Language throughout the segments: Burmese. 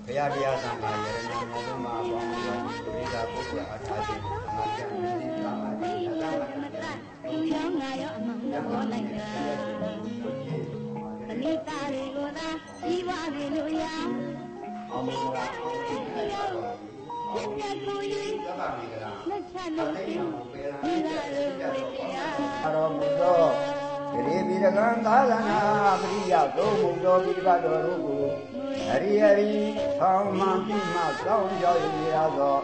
ဘုရားတရားသံဃာယရဏမောဘမှာပေါင်းပြီးဒိဋ္ဌာပုဂ္ဂိုလ်အားထားခြင်းငါပြန်ပြီးဒီသာမတိယသာမတိယရောငါရောအမှန်ပေါ်လိုက်တာအနိတရေကိုသာဤပါလေလို့ရအောင်မေရာအောင်မေရာကိုကြီးလက်ချလို့ဒီလာလို့တရားအရောမူသောရေပိရကံသာသနာပရိယသုံးမူသောပိဋကတော်တို့ကိုအရိယရိထောင်းမှပြမှစောင်းကြောင်းရသော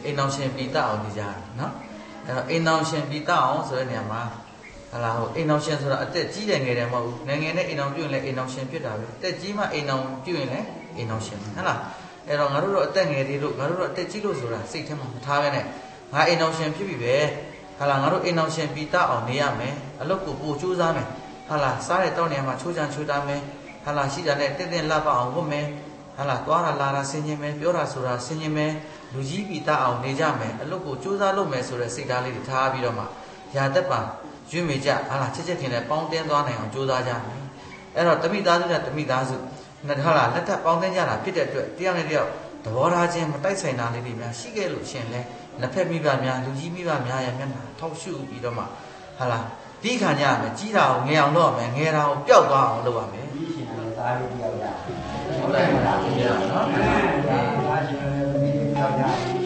အိမ်အောင်ရှင်ပြည်တအောင်ဒီကြနော်အဲ့တော့အိမ်အောင်ရှင်ပြည်တအောင်ဆိုတဲ့နေရာမှာဟလာဟိုအိမ်အောင်ရှင်ဆိုတာအသက်ကြီးတယ်ငယ်တယ်မဟုတ်ဘူးငယ်ငယ်နဲ့အိမ်အောင်ပြုရင်လည်းအိမ်အောင်ရှင်ဖြစ်တာပဲအသက်ကြီးမှအိမ်အောင်ပြုရင်လည်းအိမ်အောင်ရှင်ဟုတ်လားအဲ့တော့ငါတို့တော့အသက်ငယ်သေးလို့ငါတို့တော့အသက်ကြီးလို့ဆိုတာစိတ်ထဲမှာမထားဘဲနဲ့ငါအိမ်အောင်ရှင်ဖြစ်ပြီပဲဟလာငါတို့အိမ်အောင်ရှင်ပြည်တအောင်နေရမယ်အလုပ်ကိုပို့ကြိုးစားမယ်ဟလာစားတဲ့တောင်းနေရာမှာချိုးချမ်းချိုးတာမယ်ဟလာရှိတာနဲ့တင့်တင့်လှပအောင်ဝတ်မယ်ဟလာသွားတာလာတာဆင်ញင်မယ်ပြောတာဆိုတာဆင်ញင်မယ်လူကြီးပြည်သားအောင်နေကြမယ်အလုပ်ကိုစူးစမ်းလုပ်မယ်ဆိုတဲ့စိတ်ဓာတ်လေးတွေထားပြီးတော့မှယာသက်ပါရွေးမိကြဟာလားချက်ချက်ခင်နဲ့ပေါင်းတင်းသွားနိုင်အောင်ကြိုးစားကြမယ်အဲ့တော့တမိသားစုနဲ့တမိသားစုနဲ့ဟာလားလက်ထပ်ပေါင်းတင်းကြတာဖြစ်တဲ့အတွက်တယောက်နဲ့တယောက်သဘောထားချင်းမတိုက်ဆိုင်တာလေးတွေများရှိခဲ့လို့ရှင်လဲလက်ဖက်မိဘများလူကြီးမိဘများရဲ့မျက်နှာထောက်ရှုပြီးတော့မှဟာလားဒီခံကြရမယ်ကြီးတာကိုငယ်အောင်လုပ်ရမယ်ငယ်တာကိုပျောက်သွားအောင်လုပ်ရမယ်ဒီရှင်ကသားလေးတယောက်ရဟုတ်တယ်နော်ဒါရှင်ကဒီတယောက်ရ